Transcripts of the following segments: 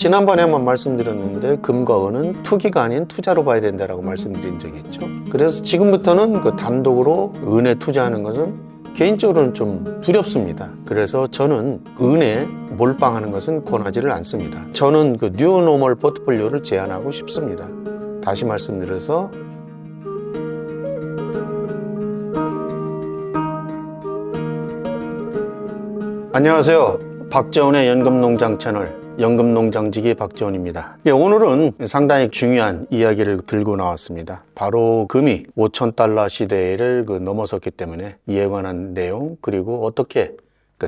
지난번에 한번 말씀드렸는데 금과 은은 투기가 아닌 투자로 봐야 된다라고 말씀드린 적이 있죠. 그래서 지금부터는 그 단독으로 은에 투자하는 것은 개인적으로는 좀 두렵습니다. 그래서 저는 은에 몰빵하는 것은 권하지를 않습니다. 저는 그 뉴노멀 포트폴리오를 제안하고 싶습니다. 다시 말씀드려서 안녕하세요. 박재원의 연금농장 채널 연금농장지기 박재원입니다. 오늘은 상당히 중요한 이야기를 들고 나왔습니다. 바로 금이 5,000달러 시대를 넘어섰기 때문에 이에 관한 내용, 그리고 어떻게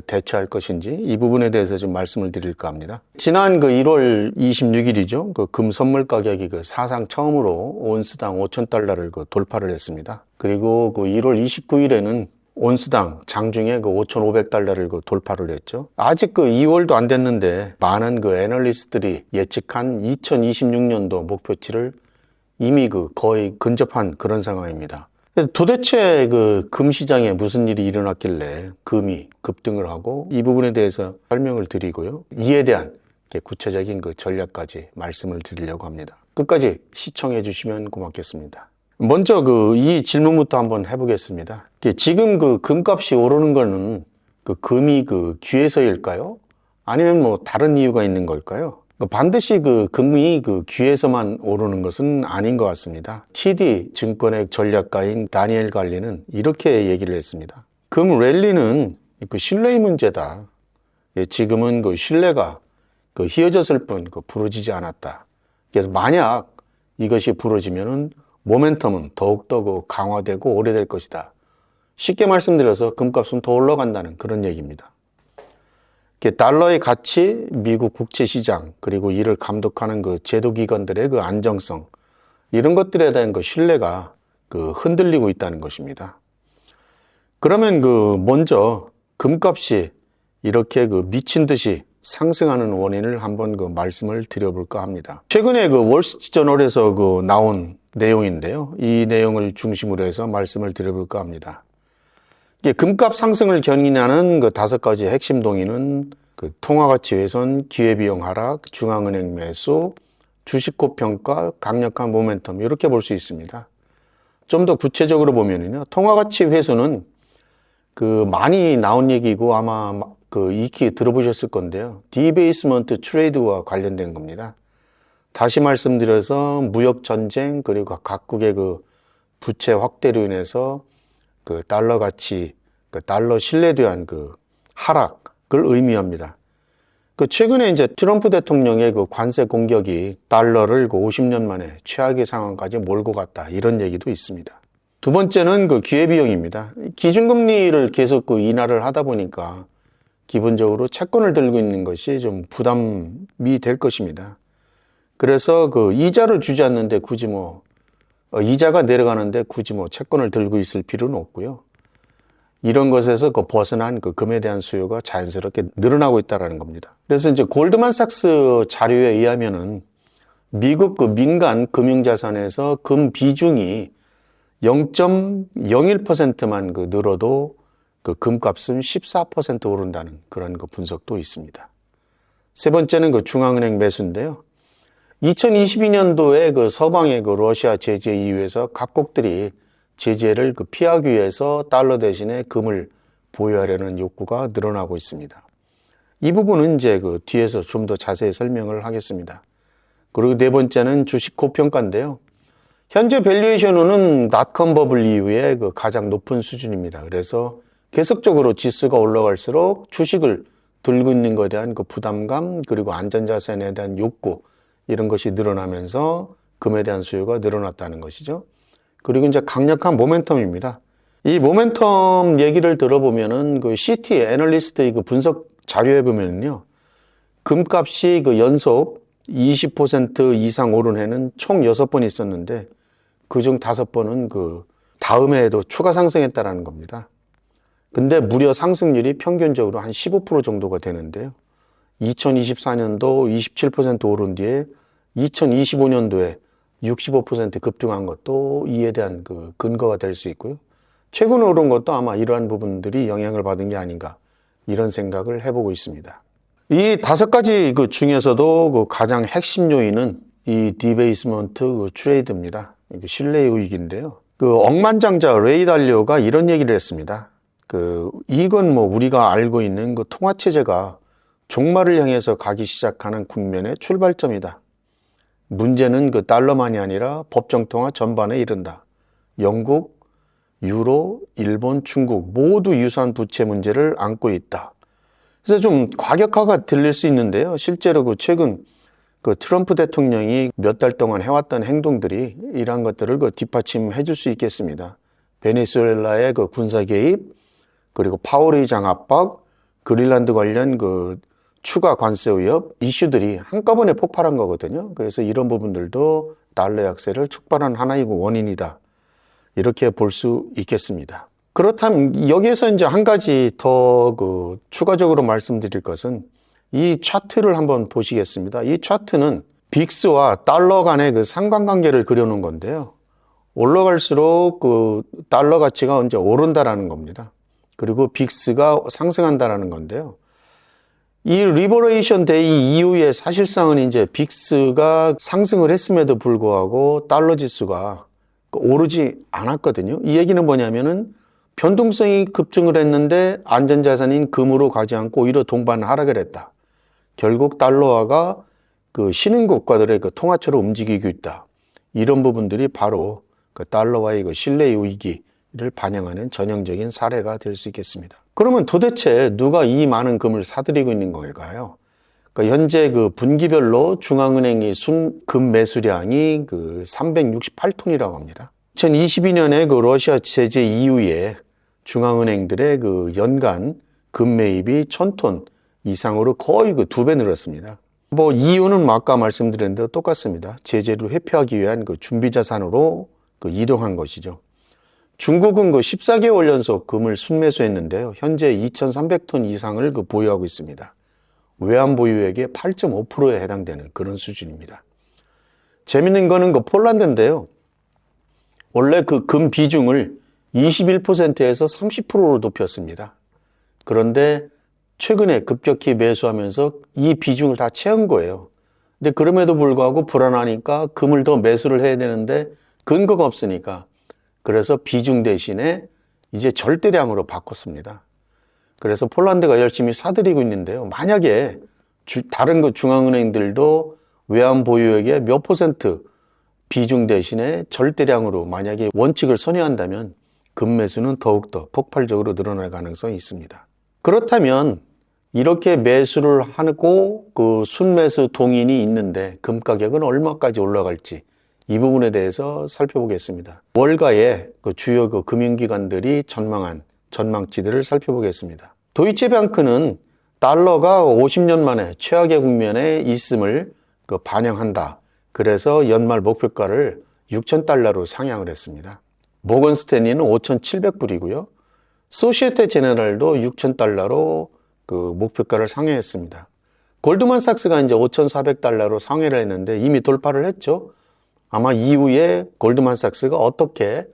대처할 것인지 이 부분에 대해서 좀 말씀을 드릴까 합니다. 지난 1월 26일이죠. 금 선물 가격이 사상 처음으로 온스당 5,000달러를 돌파를 했습니다. 그리고 1월 29일에는 온스당 장중에 5,500달러를 돌파를 했죠. 아직 2월도 안 됐는데 많은 애널리스트들이 예측한 2026년도 목표치를 이미 거의 근접한 그런 상황입니다. 도대체 금 시장에 무슨 일이 일어났길래 금이 급등을 하고, 이 부분에 대해서 설명을 드리고요. 이에 대한 구체적인 전략까지 말씀을 드리려고 합니다. 끝까지 시청해 주시면 고맙겠습니다. 먼저 이 질문부터 한번 해보겠습니다. 지금 금값이 오르는 거는 금이 귀해서일까요? 아니면 다른 이유가 있는 걸까요? 반드시 금이 귀해서만 오르는 것은 아닌 것 같습니다. TD 증권의 전략가인 다니엘 갈리는 이렇게 얘기를 했습니다. 금 랠리는 신뢰의 문제다. 지금은 신뢰가 휘어졌을 뿐 부러지지 않았다. 그래서 만약 이것이 부러지면은 모멘텀은 더욱더 강화되고 오래될 것이다. 쉽게 말씀드려서 금값은 더 올라간다는 그런 얘기입니다. 달러의 가치, 미국 국채시장, 그리고 이를 감독하는 제도기관들의 안정성, 이런 것들에 대한 신뢰가 흔들리고 있다는 것입니다. 그러면 먼저 금값이 이렇게 미친 듯이 상승하는 원인을 한번 말씀을 드려볼까 합니다. 최근에 월스트리트저널에서 나온 내용인데요. 이 내용을 중심으로 해서 말씀을 드려볼까 합니다. 금값 상승을 견인하는 5가지 핵심 동인은 통화가치 훼손, 기회비용 하락, 중앙은행 매수, 주식 고평가, 강력한 모멘텀, 이렇게 볼 수 있습니다. 좀 더 구체적으로 보면요, 통화가치 훼손은 많이 나온 얘기고 아마 익히 들어보셨을 건데요. 디베이스먼트 트레이드와 관련된 겁니다. 다시 말씀드려서 무역 전쟁, 그리고 각국의 부채 확대로 인해서 달러 가치, 달러 신뢰에 대한 하락을 의미합니다. 최근에 이제 트럼프 대통령의 관세 공격이 달러를 50년 만에 최악의 상황까지 몰고 갔다, 이런 얘기도 있습니다. 두 번째는 기회비용입니다. 기준금리를 계속 인하를 하다 보니까 기본적으로 채권을 들고 있는 것이 좀 부담이 될 것입니다. 그래서 이자를 주지 않는데 굳이 이자가 내려가는데 굳이 채권을 들고 있을 필요는 없고요. 이런 것에서 벗어난 금에 대한 수요가 자연스럽게 늘어나고 있다는 겁니다. 그래서 이제 골드만삭스 자료에 의하면은 미국 민간 금융자산에서 금 비중이 0.01%만 늘어도 금값은 14% 오른다는 그런 분석도 있습니다. 세 번째는 중앙은행 매수인데요. 2022년도에 서방의 러시아 제재 이후에서 각국들이 제재를 피하기 위해서 달러 대신에 금을 보유하려는 욕구가 늘어나고 있습니다. 이 부분은 이제 뒤에서 좀 더 자세히 설명을 하겠습니다. 그리고 네 번째는 주식 고평가인데요. 현재 밸류에이션은 닷컴 버블 이후에 가장 높은 수준입니다. 그래서 계속적으로 지수가 올라갈수록 주식을 들고 있는 것에 대한 부담감, 그리고 안전자산에 대한 욕구, 이런 것이 늘어나면서 금에 대한 수요가 늘어났다는 것이죠. 그리고 이제 강력한 모멘텀입니다. 이 모멘텀 얘기를 들어보면은 CT 애널리스트의 분석 자료에 보면요, 금값이 연속 20% 이상 오른 해는 총 6번 있었는데 그중 5번은 다음 해에도 추가 상승했다라는 겁니다. 근데 무려 상승률이 평균적으로 한 15% 정도가 되는데요. 2024년도 27% 오른 뒤에 2025년도에 65% 급등한 것도 이에 대한 근거가 될 수 있고요. 최근 오른 것도 아마 이러한 부분들이 영향을 받은 게 아닌가, 이런 생각을 해보고 있습니다. 이 5가지 그 중에서도 그 가장 핵심 요인은 이 디베이스먼트 그 트레이드입니다. 신뢰 우익인데요. 그 억만장자 레이 달리오가 이런 얘기를 했습니다. 이건 뭐 우리가 알고 있는 그 통화 체제가 종말을 향해서 가기 시작하는 국면의 출발점이다. 문제는 그 달러만이 아니라 법정 통화 전반에 이른다. 영국, 유로, 일본, 중국 모두 유사한 부채 문제를 안고 있다. 그래서 좀 과격화가 들릴 수 있는데요. 실제로 그 최근 그 트럼프 대통령이 몇 달 동안 해왔던 행동들이 이러한 것들을 그 뒷받침해 줄 수 있겠습니다. 베네수엘라의 그 군사 개입, 그리고 파월 의장 압박, 그린란드 관련 그 추가 관세 위협 이슈들이 한꺼번에 폭발한 거거든요. 그래서 이런 부분들도 달러 약세를 촉발한 하나의 원인이다. 이렇게 볼 수 있겠습니다. 그렇다면 여기에서 이제 한 가지 더 그 추가적으로 말씀드릴 것은 이 차트를 한번 보시겠습니다. 이 차트는 빅스와 달러 간의 그 상관관계를 그려놓은 건데요. 올라갈수록 그 달러 가치가 이제 오른다라는 겁니다. 그리고 빅스가 상승한다라는 건데요. 이 리버레이션 데이 이후에 사실상은 이제 빅스가 상승을 했음에도 불구하고 달러 지수가 오르지 않았거든요. 이 얘기는 뭐냐면은 변동성이 급증을 했는데 안전자산인 금으로 가지 않고 오히려 동반 하락을 했다. 결국 달러화가 그 신흥국가들의 그 통화처럼 움직이고 있다. 이런 부분들이 바로 그 달러와의 그 신뢰 위기를 반영하는 전형적인 사례가 될 수 있겠습니다. 그러면 도대체 누가 이 많은 금을 사들이고 있는 걸까요? 그러니까 현재 그 분기별로 중앙은행이 순금 매수량이 그 368톤이라고 합니다. 2022년에 그 러시아 제재 이후에 중앙은행들의 그 연간 금 매입이 1000톤 이상으로 거의 그 2배 늘었습니다. 뭐 이유는 아까 말씀드린 대로 똑같습니다. 제재를 회피하기 위한 그 준비 자산으로 그 이동한 것이죠. 중국은 그 14개월 연속 금을 순매수했는데요. 현재 2300톤 이상을 그 보유하고 있습니다. 외환 보유액의 8.5%에 해당되는 그런 수준입니다. 재밌는 거는 그 폴란드인데요. 원래 그 금 비중을 21%에서 30%로 높였습니다. 그런데 최근에 급격히 매수하면서 이 비중을 다 채운 거예요. 근데 그럼에도 불구하고 불안하니까 금을 더 매수를 해야 되는데 근거가 없으니까 그래서 비중 대신에 이제 절대량으로 바꿨습니다. 그래서 폴란드가 열심히 사들이고 있는데요. 만약에 다른 그 중앙은행들도 외환 보유액의 몇 퍼센트 비중 대신에 절대량으로 만약에 원칙을 선회한다면 금 매수는 더욱더 폭발적으로 늘어날 가능성이 있습니다. 그렇다면 이렇게 매수를 하고 그 순매수 동인이 있는데 금 가격은 얼마까지 올라갈지 이 부분에 대해서 살펴보겠습니다. 월가의 그 주요 그 금융기관들이 전망한 전망치들을 살펴보겠습니다. 도이체뱅크는 달러가 50년 만에 최악의 국면에 있음을 그 반영한다. 그래서 연말 목표가를 6,000달러로 상향을 했습니다. 모건 스탠리는 5,700불이고요. 소시에테 제네랄도 6,000달러로 그 목표가를 상향했습니다. 골드만삭스가 이제 5,400달러로 상회를 했는데 이미 돌파를 했죠. 아마 이후에 골드만삭스가 어떻게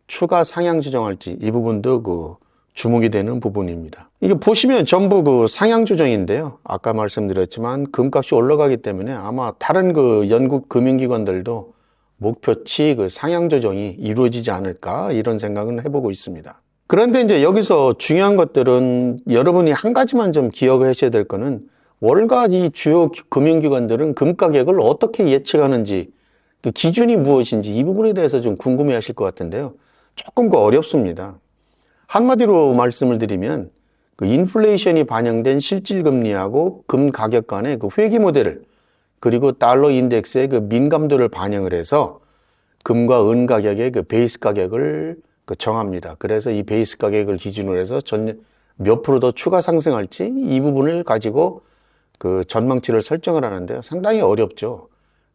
추가 상향 조정할지 이 부분도 그 주목이 되는 부분입니다. 이게 보시면 전부 그 상향 조정인데요. 아까 말씀드렸지만 금값이 올라가기 때문에 아마 다른 그 영국 금융기관들도 목표치 그 상향 조정이 이루어지지 않을까 이런 생각은 해보고 있습니다. 그런데 이제 여기서 중요한 것들은 여러분이 한 가지만 좀 기억하셔야 될 거는 월가 이 주요 금융기관들은 금 가격을 어떻게 예측하는지 그 기준이 무엇인지 이 부분에 대해서 좀 궁금해 하실 것 같은데요. 조금 더 어렵습니다. 한마디로 말씀을 드리면 그 인플레이션이 반영된 실질금리하고 금 가격 간의 그 회귀 모델을 그리고 달러 인덱스의 그 민감도를 반영을 해서 금과 은 가격의 그 베이스 가격을 그 정합니다. 그래서 이 베이스 가격을 기준으로 해서 몇 프로 더 추가 상승할지 이 부분을 가지고 그 전망치를 설정을 하는데요. 상당히 어렵죠.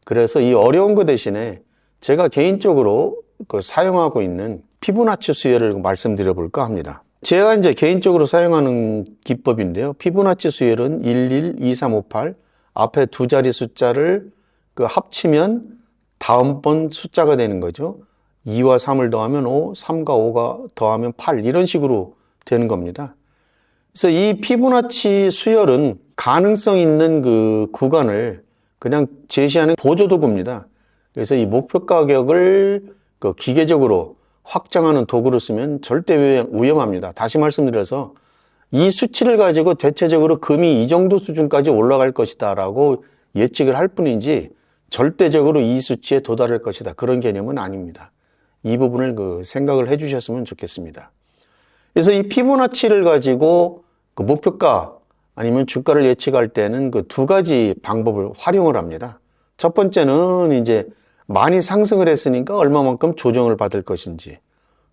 그래서 이 어려운 거 대신에 제가 개인적으로 그 사용하고 있는 피보나치 수열을 말씀드려 볼까 합니다. 제가 이제 개인적으로 사용하는 기법인데요. 피보나치 수열은 11, 2358 앞에 두 자리 숫자를 그 합치면 다음번 숫자가 되는 거죠. 2와 3을 더하면 5, 3과 5가 더하면 8 이런 식으로 되는 겁니다. 그래서 이 피보나치 수열은 가능성 있는 그 구간을 그냥 제시하는 보조도구입니다. 그래서 이 목표 가격을 그 기계적으로 확장하는 도구로 쓰면 절대 위험합니다. 다시 말씀드려서 이 수치를 가지고 대체적으로 금이 이 정도 수준까지 올라갈 것이다 라고 예측을 할 뿐이지 절대적으로 이 수치에 도달할 것이다, 그런 개념은 아닙니다. 이 부분을 그 생각을 해 주셨으면 좋겠습니다. 그래서 이 피보나치를 가지고 그 목표가 아니면 주가를 예측할 때는 그 두 가지 방법을 활용을 합니다. 첫 번째는 이제 많이 상승을 했으니까 얼마만큼 조정을 받을 것인지,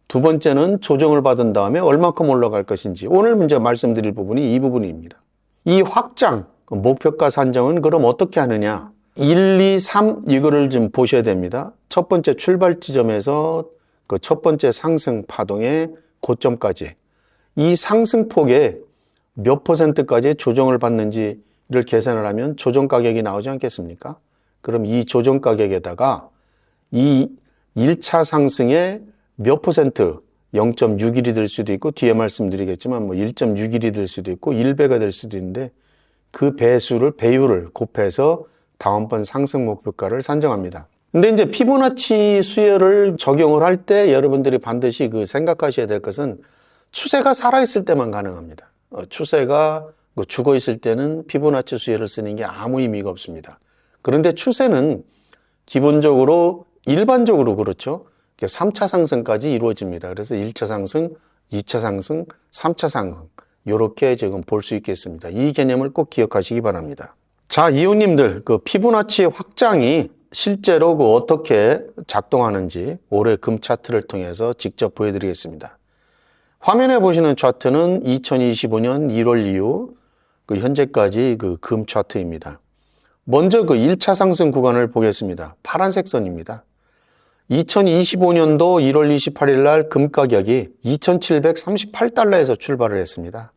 두 번째는 조정을 받은 다음에 얼마큼 올라갈 것인지, 오늘 이제 말씀드릴 부분이 이 부분입니다. 이 확장, 목표가 산정은 그럼 어떻게 하느냐? 1, 2, 3 이거를 좀 보셔야 됩니다. 첫 번째 출발 지점에서 그 첫 번째 상승 파동의 고점까지, 이 상승폭에 몇 %까지 조정을 받는지를 계산을 하면 조정 가격이 나오지 않겠습니까? 그럼 이 조정 가격에다가 이 1차 상승의 몇 %, 0.61이 될 수도 있고 뒤에 말씀드리겠지만 뭐 1.61이 될 수도 있고 1배가 될 수도 있는데 그 배율을 곱해서 다음번 상승 목표가를 산정합니다. 근데 이제 피보나치 수열을 적용을 할 때 여러분들이 반드시 그 생각하셔야 될 것은 추세가 살아있을 때만 가능합니다. 추세가 죽어 있을 때는 피보나치 수열을 쓰는 게 아무 의미가 없습니다. 그런데 추세는 기본적으로 일반적으로 그렇죠. 3차 상승까지 이루어집니다. 그래서 1차 상승, 2차 상승, 3차 상승 이렇게 지금 볼 수 있겠습니다. 이 개념을 꼭 기억하시기 바랍니다. 자, 이웃님들, 그 피보나치 확장이 실제로 그 어떻게 작동하는지 올해 금 차트를 통해서 직접 보여드리겠습니다. 화면에 보시는 차트는 2025년 1월 이후 그 현재까지 그 금 차트입니다. 먼저 그 1차 상승 구간을 보겠습니다. 파란색 선입니다. 2025년도 1월 28일 날 금 가격이 2,738달러에서 출발을 했습니다.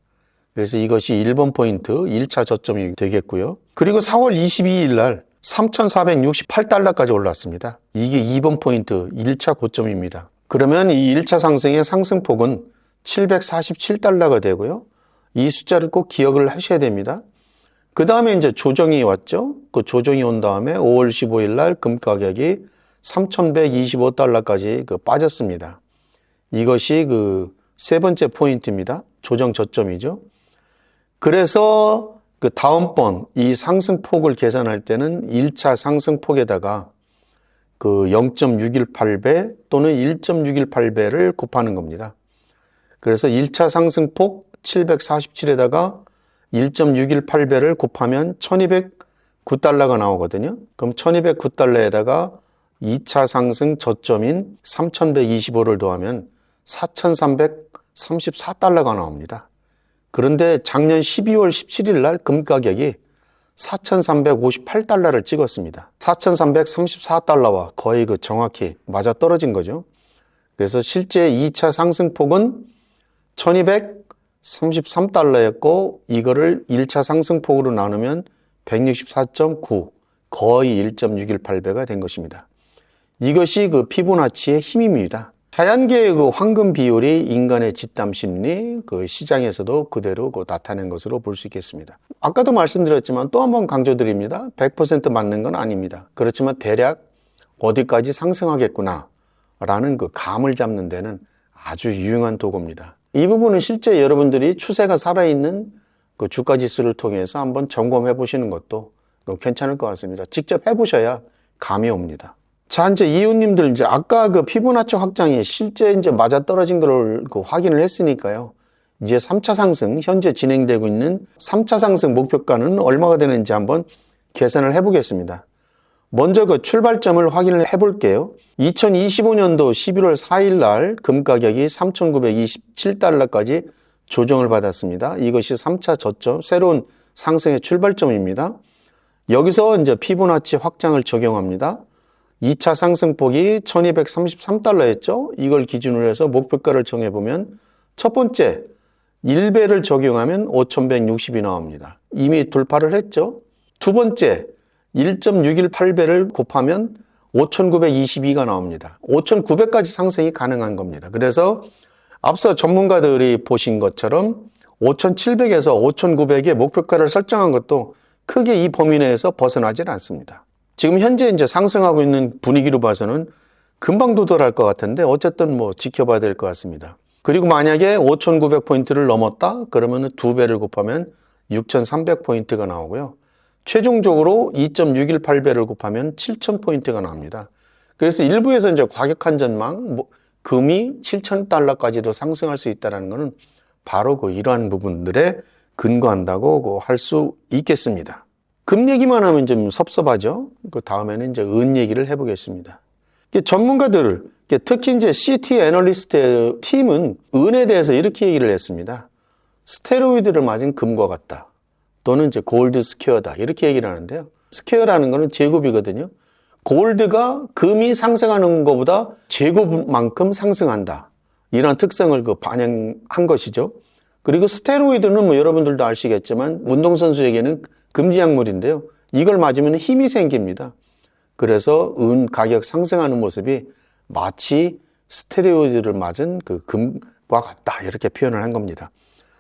그래서 이것이 1번 포인트 1차 저점이 되겠고요. 그리고 4월 22일 날 3,468달러까지 올랐습니다. 이게 2번 포인트 1차 고점입니다. 그러면 이 1차 상승의 상승폭은 747달러가 되고요. 이 숫자를 꼭 기억을 하셔야 됩니다. 그 다음에 이제 조정이 왔죠. 그 조정이 온 다음에 5월 15일 날 금 가격이 3,125달러까지 그 빠졌습니다. 이것이 그 세 번째 포인트입니다. 조정 저점이죠. 그래서 그 다음번 이 상승폭을 계산할 때는 1차 상승폭에다가 그 0.618배 또는 1.618배를 곱하는 겁니다. 그래서 1차 상승폭 747에다가 1.618배를 곱하면 1,209달러가 나오거든요. 그럼 1,209달러에다가 2차 상승 저점인 3,125를 더하면 4,334달러가 나옵니다. 그런데 작년 12월 17일 날 금 가격이 4,358달러를 찍었습니다. 4,334달러와 거의 그 정확히 맞아 떨어진 거죠. 그래서 실제 2차 상승폭은 1,233달러였고 이거를 1차 상승폭으로 나누면 164.9, 거의 1.618배가 된 것입니다. 이것이 그 피보나치의 힘입니다. 자연계의 그 황금 비율이 인간의 집단 심리, 그 시장에서도 그대로 그 나타낸 것으로 볼 수 있겠습니다. 아까도 말씀드렸지만 또 한 번 강조드립니다. 100% 맞는 건 아닙니다. 그렇지만 대략 어디까지 상승하겠구나 라는 그 감을 잡는 데는 아주 유용한 도구입니다. 이 부분은 실제 여러분들이 추세가 살아있는 그 주가지수를 통해서 한번 점검해 보시는 것도 괜찮을 것 같습니다. 직접 해보셔야 감이 옵니다. 자, 이제 이웃님들, 이제 아까 그 피보나치 확장이 실제 이제 맞아떨어진 걸 그 확인을 했으니까요. 이제 3차 상승, 현재 진행되고 있는 3차 상승 목표가는 얼마가 되는지 한번 계산을 해 보겠습니다. 먼저 그 출발점을 확인을 해 볼게요. 2025년도 11월 4일 날 금 가격이 3,927달러까지 조정을 받았습니다. 이것이 3차 저점, 새로운 상승의 출발점입니다. 여기서 이제 피보나치 확장을 적용합니다. 2차 상승폭이 1,233달러였죠. 이걸 기준으로 해서 목표가를 정해보면 첫 번째 1배를 적용하면 5,160이 나옵니다. 이미 돌파를 했죠. 두 번째 1.618배를 곱하면 5,922가 나옵니다. 5,900까지 상승이 가능한 겁니다. 그래서 앞서 전문가들이 보신 것처럼 5,700에서 5,900의 목표가를 설정한 것도 크게 이 범위 내에서 벗어나질 않습니다. 지금 현재 이제 상승하고 있는 분위기로 봐서는 금방 도달할 것 같은데 어쨌든 뭐 지켜봐야 될 것 같습니다. 그리고 만약에 5,900포인트를 넘었다? 그러면 2배를 곱하면 6,300포인트가 나오고요. 최종적으로 2.618배를 곱하면 7,000포인트가 나옵니다. 그래서 일부에서 이제 과격한 전망, 금이 7,000달러까지도 상승할 수 있다는 것은 바로 이러한 부분들에 근거한다고 할 수 있겠습니다. 금 얘기만 하면 좀 섭섭하죠? 그 다음에는 이제 은 얘기를 해보겠습니다. 전문가들, 특히 이제 CT 애널리스트 팀은 은에 대해서 이렇게 얘기를 했습니다. 스테로이드를 맞은 금과 같다. 또는 이제 골드 스퀘어다. 이렇게 얘기를 하는데요. 스퀘어라는 거는 제곱이거든요. 골드가 금이 상승하는 것보다 제곱만큼 상승한다. 이런 특성을 반영한 것이죠. 그리고 스테로이드는 뭐 여러분들도 아시겠지만 운동선수에게는 금지약물인데요. 이걸 맞으면 힘이 생깁니다. 그래서 은 가격 상승하는 모습이 마치 스테로이드를 맞은 금과 같다. 이렇게 표현을 한 겁니다.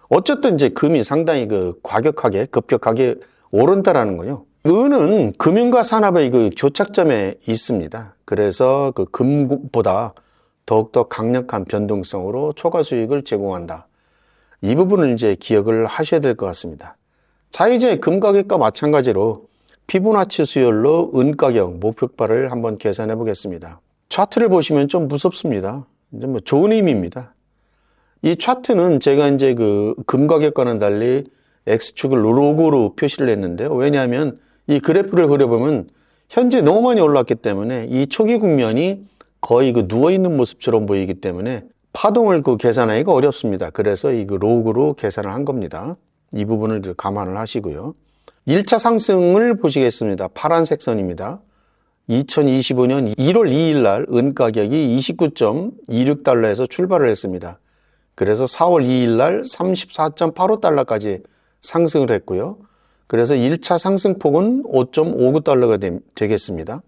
어쨌든 이제 금이 상당히 과격하게, 급격하게 오른다라는 거요. 은은 금융과 산업의 교착점에 있습니다. 그래서 금보다 더욱더 강력한 변동성으로 초과 수익을 제공한다. 이 부분을 이제 기억을 하셔야 될 것 같습니다. 자, 이제 금 가격과 마찬가지로 피보나치 수열로 은 가격 목표가를 한번 계산해 보겠습니다. 차트를 보시면 좀 무섭습니다. 이제 뭐 좋은 의미입니다. 이 차트는 제가 이제 금 가격과는 달리 X축을 로고로 표시를 했는데요. 왜냐하면 이 그래프를 그려보면 현재 너무 많이 올랐기 때문에 이 초기 국면이 거의 누워있는 모습처럼 보이기 때문에 파동을 계산하기가 어렵습니다. 그래서 이 로그로 계산을 한 겁니다. 이 부분을 감안을 하시고요. 1차 상승을 보시겠습니다. 파란색 선입니다. 2025년 1월 2일 날 은 가격이 29.26달러에서 출발을 했습니다. 그래서 4월 2일 날 34.85달러까지 상승을 했고요. 그래서 1차 상승폭은 5.59달러가 되겠습니다.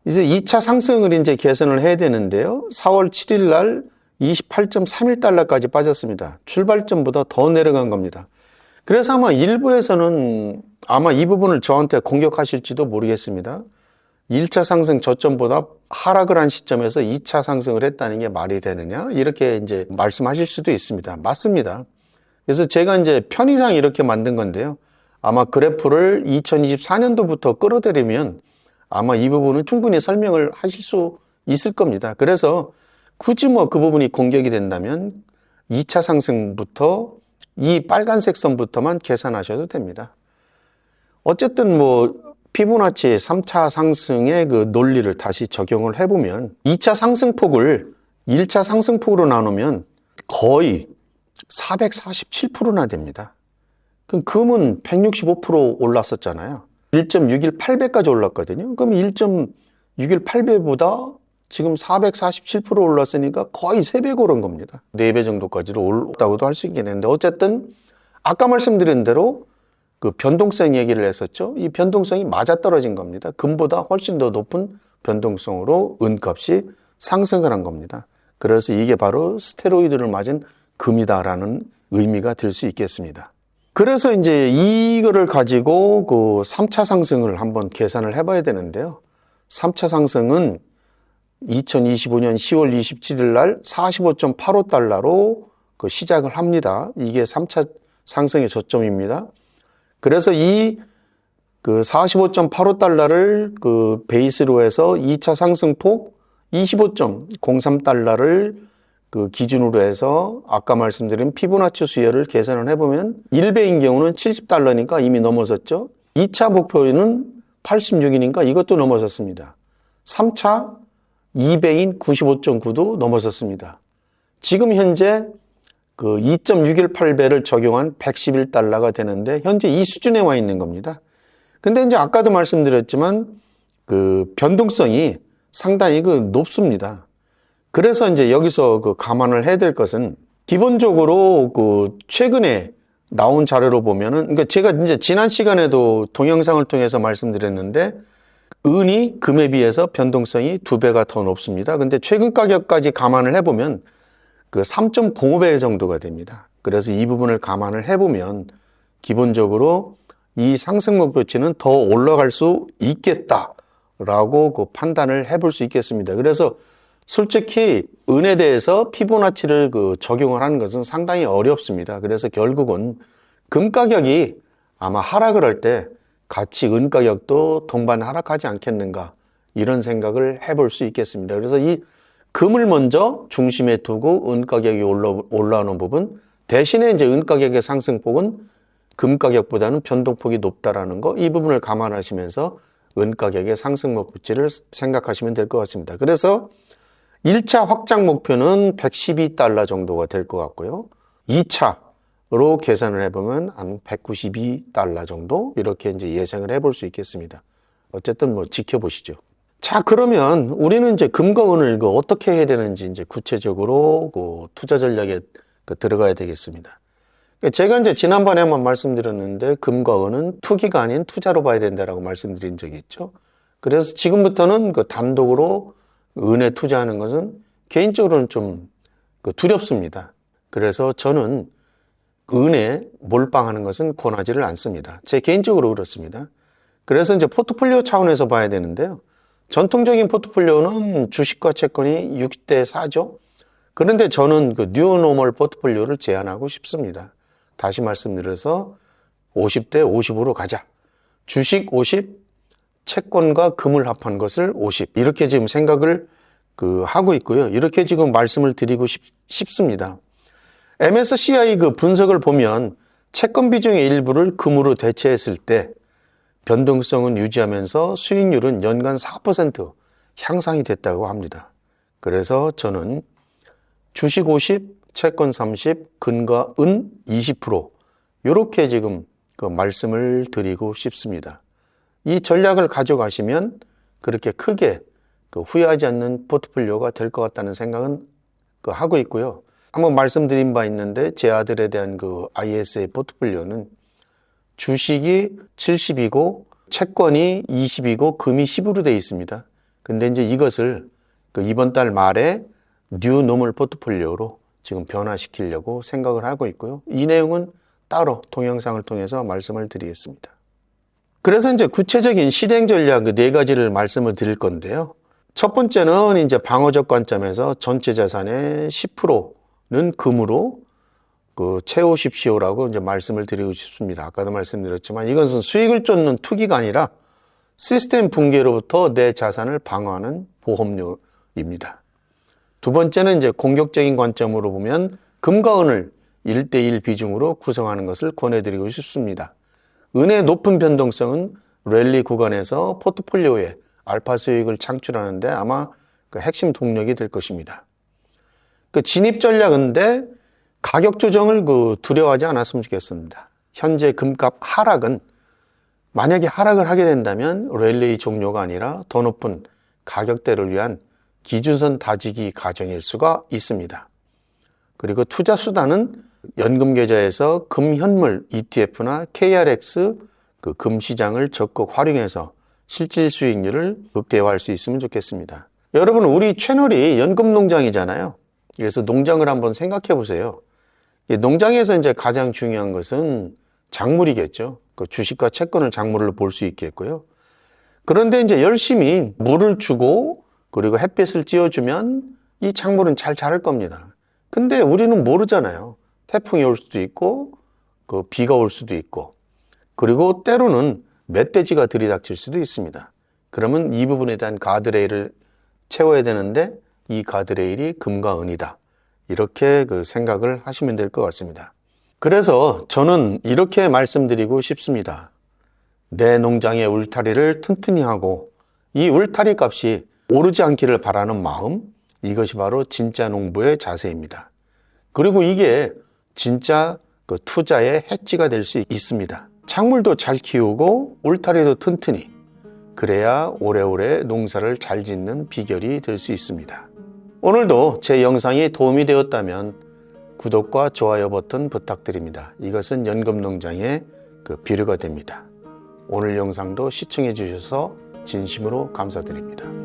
이제 2차 상승을 이제 계산을 해야 되는데요. 4월 7일 날 28.31달러까지 빠졌습니다. 출발점보다 더 내려간 겁니다. 그래서 아마 일부에서는 아마 이 부분을 저한테 공격하실지도 모르겠습니다. 1차 상승 저점보다 하락을 한 시점에서 2차 상승을 했다는 게 말이 되느냐? 이렇게 이제 말씀하실 수도 있습니다. 맞습니다. 그래서 제가 이제 편의상 이렇게 만든 건데요. 아마 그래프를 2024년도부터 끌어들이면 아마 이 부분은 충분히 설명을 하실 수 있을 겁니다. 그래서 굳이 뭐 그 부분이 공격이 된다면 2차 상승부터 이 빨간색 선부터만 계산하셔도 됩니다. 어쨌든 뭐 피보나치 3차 상승의 논리를 다시 적용을 해보면 2차 상승폭을 1차 상승폭으로 나누면 거의 447%나 됩니다. 그럼 금은 165% 올랐었잖아요. 1.618배까지 올랐거든요. 그럼 1.618배보다 지금 447% 올랐으니까 거의 3배 오른 겁니다. 4배 정도까지도 올랐다고도 할 수 있겠는데 어쨌든 아까 말씀드린 대로 변동성 얘기를 했었죠. 이 변동성이 맞아떨어진 겁니다. 금보다 훨씬 더 높은 변동성으로 은값이 상승을 한 겁니다. 그래서 이게 바로 스테로이드를 맞은 금이다라는 의미가 될 수 있겠습니다. 그래서 이제 이거를 가지고 3차 상승을 한번 계산을 해봐야 되는데요. 3차 상승은 2025년 10월 27일 날 45.85달러로 시작을 합니다. 이게 3차 상승의 저점입니다. 그래서 이 45.85달러를 베이스로 해서 2차 상승폭 25.03달러를 기준으로 해서 아까 말씀드린 피보나치 수열을 계산을 해보면 1배인 경우는 70달러니까 이미 넘어섰죠. 2차 목표는 86이니까 이것도 넘어섰습니다. 3차 2배인 95.9도 넘어섰습니다. 지금 현재 2.618배를 적용한 111달러가 되는데 현재 이 수준에 와 있는 겁니다. 근데 이제 아까도 말씀드렸지만 변동성이 상당히 높습니다. 그래서 이제 여기서 감안을 해야 될 것은 기본적으로 최근에 나온 자료로 보면은 그러니까 제가 이제 지난 시간에도 동영상을 통해서 말씀드렸는데 은이 금에 비해서 변동성이 2배가 더 높습니다. 근데 최근 가격까지 감안을 해보면 3.05배 정도가 됩니다. 그래서 이 부분을 감안을 해보면 기본적으로 이 상승 목표치는 더 올라갈 수 있겠다라고 그 판단을 해볼 수 있겠습니다. 그래서 솔직히 은에 대해서 피보나치를 적용을 하는 것은 상당히 어렵습니다. 그래서 결국은 금 가격이 아마 하락을 할 때 같이 은 가격도 동반 하락하지 않겠는가, 이런 생각을 해볼 수 있겠습니다. 그래서 이 금을 먼저 중심에 두고 은 가격이 올라오는 부분, 대신에 이제 은 가격의 상승폭은 금 가격보다는 변동폭이 높다라는 거, 이 부분을 감안하시면서 은 가격의 상승 목표치를 생각하시면 될 것 같습니다. 그래서 1차 확장 목표는 112달러 정도가 될 것 같고요. 2차로 계산을 해보면 한 192달러 정도, 이렇게 이제 예상을 해볼 수 있겠습니다. 어쨌든 뭐 지켜보시죠. 자, 그러면 우리는 이제 금과 은을 어떻게 해야 되는지 이제 구체적으로 투자 전략에 들어가야 되겠습니다. 제가 이제 지난번에 한번 말씀드렸는데, 금과 은은 투기가 아닌 투자로 봐야 된다라고 말씀드린 적이 있죠. 그래서 지금부터는 단독으로 은에 투자하는 것은 개인적으로는 좀 두렵습니다. 그래서 저는 은에 몰빵하는 것은 권하지를 않습니다. 제 개인적으로 그렇습니다. 그래서 이제 포트폴리오 차원에서 봐야 되는데요. 전통적인 포트폴리오는 주식과 채권이 6대 4죠. 그런데 저는 뉴노멀 포트폴리오를 제안하고 싶습니다. 다시 말씀드려서 50대 50으로 가자. 주식 50, 채권과 금을 합한 것을 50. 이렇게 지금 생각을 하고 있고요. 이렇게 지금 말씀을 드리고 싶습니다. MSCI 분석을 보면 채권 비중의 일부를 금으로 대체했을 때 변동성은 유지하면서 수익률은 연간 4% 향상이 됐다고 합니다. 그래서 저는 주식 50, 채권 30, 금과 은 20% 이렇게 지금 말씀을 드리고 싶습니다. 이 전략을 가져가시면 그렇게 크게 후회하지 않는 포트폴리오가 될 것 같다는 생각은 하고 있고요. 한번 말씀드린 바 있는데, 제 아들에 대한 ISA 포트폴리오는 주식이 70이고 채권이 20이고 금이 10으로 되어 있습니다. 근데 이제 이것을 이번 달 말에 뉴노멀 포트폴리오로 지금 변화시키려고 생각을 하고 있고요. 이 내용은 따로 동영상을 통해서 말씀을 드리겠습니다. 그래서 이제 구체적인 실행 전략 4가지를 말씀을 드릴 건데요. 첫 번째는 이제 방어적 관점에서 전체 자산의 10%는 금으로 채우십시오라고 이제 말씀을 드리고 싶습니다. 아까도 말씀드렸지만 이것은 수익을 쫓는 투기가 아니라 시스템 붕괴로부터 내 자산을 방어하는 보험료입니다. 두 번째는 이제 공격적인 관점으로 보면 금과 은을 1대1 비중으로 구성하는 것을 권해드리고 싶습니다. 은의 높은 변동성은 랠리 구간에서 포트폴리오에 알파 수익을 창출하는데 아마 핵심 동력이 될 것입니다. 진입 전략인데 가격 조정을 두려워하지 않았으면 좋겠습니다. 현재 금값 하락은 만약에 하락을 하게 된다면 랠리 종료가 아니라 더 높은 가격대를 위한 기준선 다지기 과정일 수가 있습니다. 그리고 투자 수단은 연금 계좌에서 금 현물 ETF나 KRX 금 시장을 적극 활용해서 실질 수익률을 극대화할 수 있으면 좋겠습니다. 여러분, 우리 채널이 연금 농장이잖아요. 그래서 농장을 한번 생각해 보세요. 농장에서 이제 가장 중요한 것은 작물이겠죠. 주식과 채권을 작물로 볼 수 있겠고요. 그런데 이제 열심히 물을 주고 그리고 햇빛을 쬐어주면 이 작물은 잘 자랄 겁니다. 근데 우리는 모르잖아요. 태풍이 올 수도 있고 비가 올 수도 있고, 그리고 때로는 멧돼지가 들이닥칠 수도 있습니다. 그러면 이 부분에 대한 가드레일을 채워야 되는데 이 가드레일이 금과 은이다. 이렇게 생각을 하시면 될 것 같습니다. 그래서 저는 이렇게 말씀드리고 싶습니다. 내 농장의 울타리를 튼튼히 하고 이 울타리 값이 오르지 않기를 바라는 마음, 이것이 바로 진짜 농부의 자세입니다. 그리고 이게 진짜 투자의 해지가 될 수 있습니다. 작물도 잘 키우고 울타리도 튼튼히, 그래야 오래오래 농사를 잘 짓는 비결이 될 수 있습니다. 오늘도 제 영상이 도움이 되었다면 구독과 좋아요 버튼 부탁드립니다. 이것은 연금농장의 비료가 됩니다. 오늘 영상도 시청해 주셔서 진심으로 감사드립니다.